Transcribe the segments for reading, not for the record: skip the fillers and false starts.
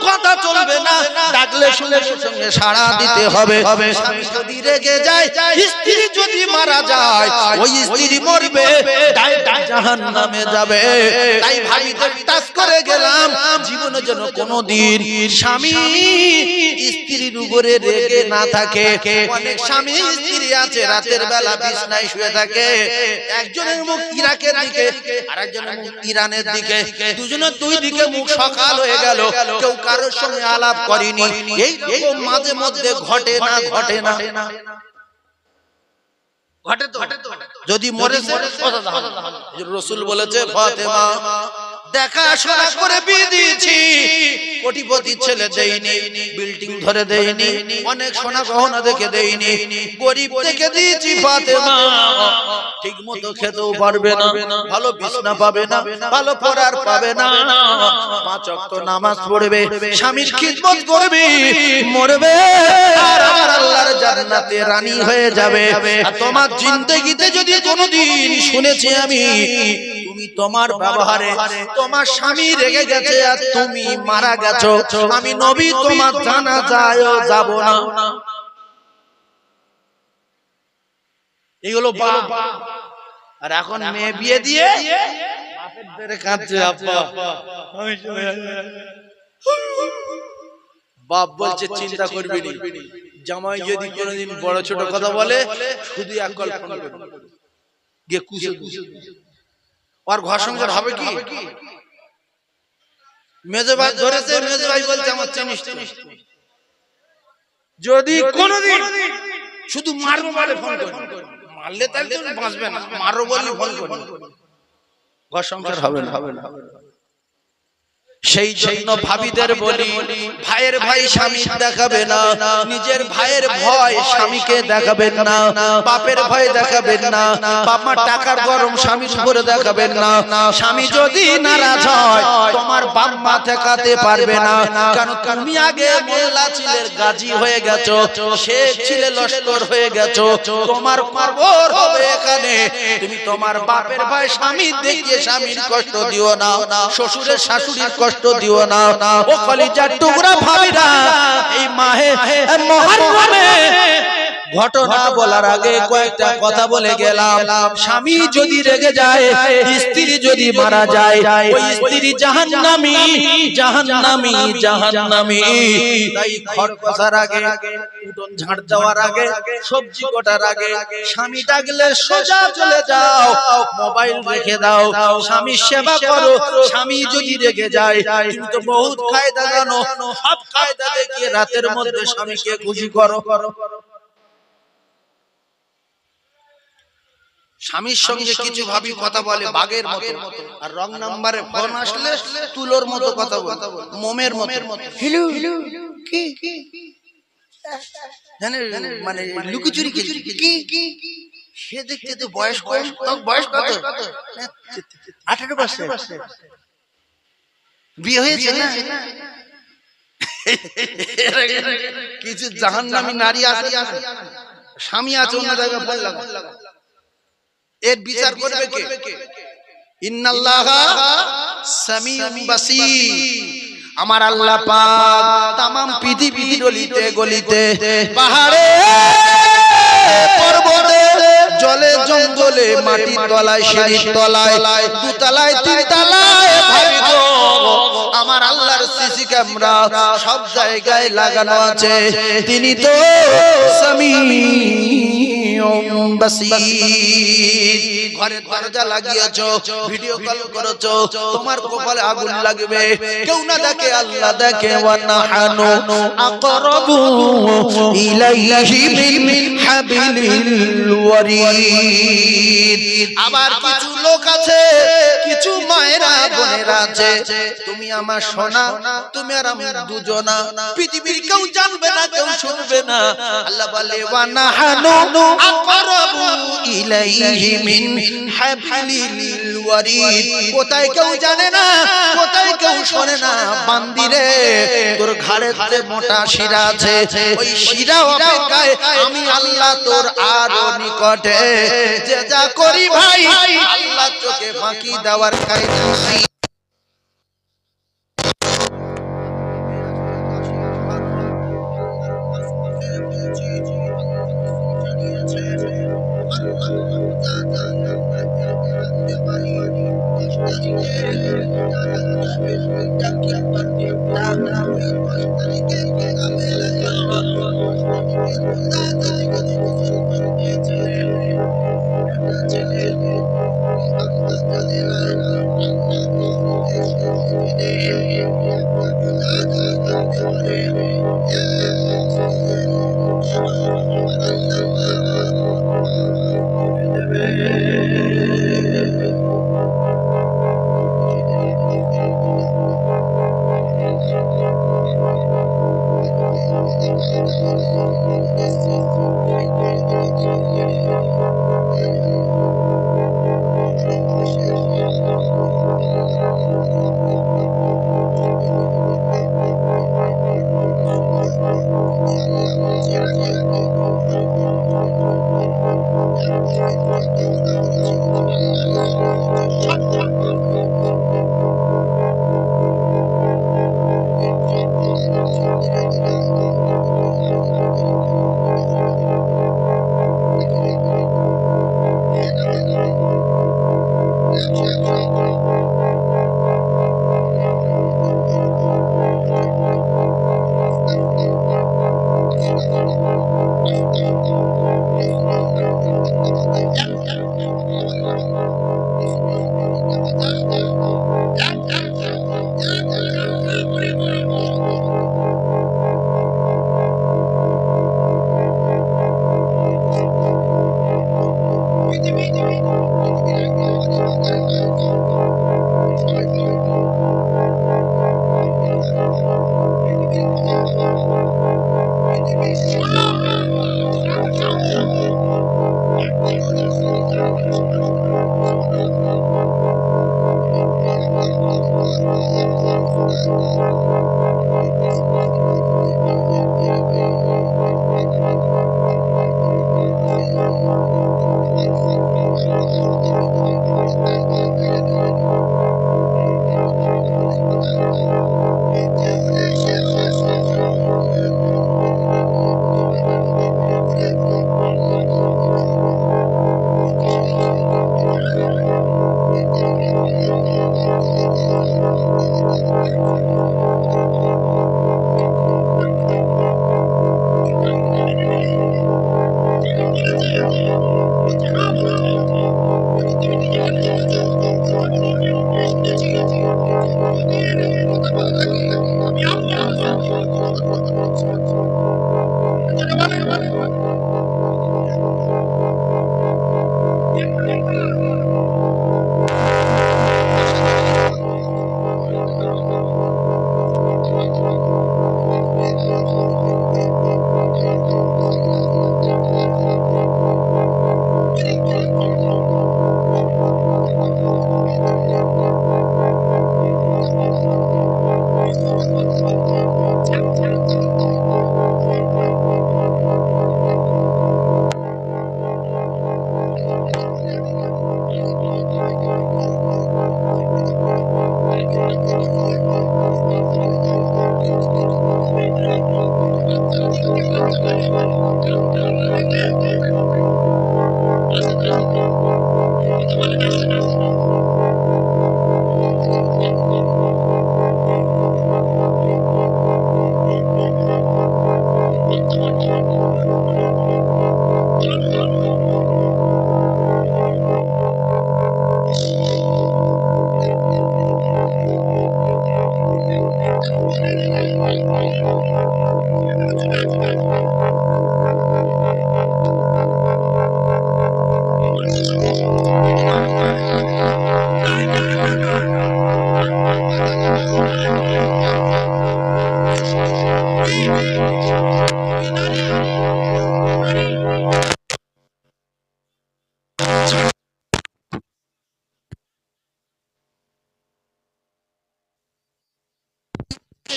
কথা চলবে না, ডাকলে শুনে সঙ্গে সাড়া দিতে হবে। স্বামী যদি রেগে যায়, স্ত্রী যদি মারা যায়, ওই স্ত্রী মরবে, জাহান্নামে যাবে। তাই ভাইদের টাচ করে গেলাম, জীবনে যেন কোনোদিন স্বামী স্ত্রীর উপরে রেগে না থাকে। অনেক স্বামী স্ত্রী আছে রাতের বেলা বিছানায় শুয়ে থাকে, একজনের মুখ ইরাকের দিকে, আরেকজনের মুখ ইরানের দিকে, দুজনের দুই দিকে মুখ সকাল হয়ে গেল, কেউ কারোর সঙ্গে আলাপ করেনি। এই মাঝে মধ্যে ঘটে না, ঘটে না, ঘটে তো। যদি মরেছে রাসূল বলেছে ফাতেমা দেখাশোনা করে বিয়ে দিয়েছি, কোটিপতি ছেলে দেইনি, বিল্ডিং ধরে দেইনি, অনেক সোনা গহনা দেখে দেইনি, গরিব দেখে দিয়েছি ফাতেমা। ঠিক মতো খেতেও পারবে না, ভালো বিছানা পাবে না, ভালো পড়ার পাবে না, 5 ওয়াক্ত নামাজ পড়বে, স্বামীর খিদমত করবে, মরবে আর আমার আল্লাহর জান্নাতে রানী হয়ে যাবে। আর তোমার জিন্দেগিতে যদি কোনোদিন শুনেছি আমি তুমি তোমার ব্যবহারে তোমার স্বামী রেগে গেছে আর তুমি মারা গেছো, আমি নবী তোমার জানাজায় যাব না। এইগুলো বাপ। আর এখন মেয়ে বিয়ে দিয়ে বাপের ধরে কাঁদছে, আব্বা আমি চলে যাব। বাপ বলছে চিন্তা করবি না, জামাই যদি কোনোদিন বড় ছোট কথা বলে শুধু এক কল ফোন করবে, গিয়ে কুছে কুছে আর ঘর সংসার হবে কি? মেজো ভাই ধরেছে, মেজো ভাই বলছে আমার চিনিস, যদি কোনোদিন শুধু মারবো বলে ফোন করবে, মারলে তাহলে তো বাঁচবে না, মারো বলে ফোন করবে, ঘর সংসার হবে না, হবে না। সেই জন্য ভাবিদের বলি, ভাইয়ের ভাই স্বামী দেখাবে না, নিজের ভাইয়ের ভয় স্বামীকে দেখাবেন না, বাপের ভয় দেখাবেন না, বাপমার টাকার গরম স্বামীর উপরে দেখাবেন না। স্বামী যদি নারাজ হয় তোমার বাপ মা ঠেকাতে পারবে না, কারণ তুমি আগে মোল্লা ছিলে গাজী হয়ে গেছো, শেখ ছিলে লস্কর হয়ে গেছো, তোমার কবর হবে এখানে। তুমি তোমার বাপের ভাই স্বামী দেখিয়ে স্বামীর কষ্ট দিও না, শ্বশুরের শাশুড়ির কষ্ট দিও না। ও কলিজার টুকরা ভাবিরা, এই মাহে মুহররমে ঘটনা বলার আগে কয়েকটা কথা বলে গেলাম। স্বামী যদি রেগে যায়, স্ত্রী যদি মারা যায়, ওই স্ত্রী জাহান্নামী, জাহান্নামী, জাহান্নামী। তাই ঘর পোছার আগে, উঠোন ঝাড় দেওয়ার আগে, সবজি কাটার আগে স্বামী ডাকলে সোজা চলে যাও, মোবাইল রেখে দাও, স্বামীর সেবা করো। স্বামী যদি রেগে যায়, তুমি তো বহুত কায়দা জানো, সব কায়দা দেখিয়ে রাতের মধ্যে স্বামীকে খুশি করো। স্বামীর সঙ্গে কিছু ভাবি কথা বলে বাঘের মতো, আর রং নাম্বারে ফোন আসলে তুলোর মতো কথা বলে, মোমের মতো। হ্যালো কি জানেন, মানে লুকিচুরি কি সে দেখতে তো বয়স কম, তো বয়স কত? 18 বছর বিয়ে হয়েছে না? কিছু জাহান্নামী নারী আছে, স্বামী আছে অন্য জায়গায় ফোন লাগা, এর বিচার করবে কে? ইন্নাল্লাহা সামিউম বাসীর। আমার আল্লাহ পাক तमाम পৃথিবীর গলিতে গলিতে, পাহাড়ে পর্বতে, জলে জঙ্গলে, মাটির তলায়, সিঁড়ির তলায়, দুতলায়, তিনতলায়, ভাবি গো আমার আল্লাহর সিসি ক্যামেরা সব জায়গায় লাগানো আছে। তিনি তো সামিউম বাসীর। ঘরের দরজা লাগিয়েছো, ভিডিও কল করেছো, তোমার কপালে আগুন লাগবে, কেউ না দেখে আল্লাহ দেখে। ওয়া নাহানু আকরাবু ইলাইহি মিন হাবিলিল ওয়ারিদ। আবার কিছু লোক আছে, কিছু মায়েরা বোনেরা আছে, তুমি আমার সোনা, তুমি আর আমি দুজনা, পৃথিবীর কেউ জানবে না, কেউ শুনবে না। আল্লাহ বলে ওয়া নাহানু আকরাবু ইলাইহি মিন হাবিলিল ওয়ারিদ। কোথায় কেউ জানে না, কোথায় কেউ শোনে না। বান্দিরে তোর ঘাড়েতে মোটা শিরা আছে, ওই শিরা অপেক্ষায় আমি আল্লাহ তোর আরো নিকটে। যে যা করি ভাই আল্লাহ চোখে ফাঁকি দেওয়ার কায়দা নাই।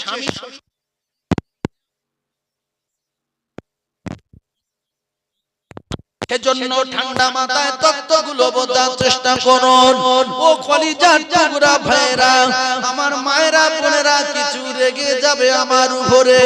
স্বামী এজন্য ঠান্ডা মাথায় তত্ত্বগুলো বোঝার চেষ্টা করুন। ও কলিজার টুকরা ভাইরা, আমার মায়েরা বোনেরা, কিছু রেগে যাবে আমার উপরে।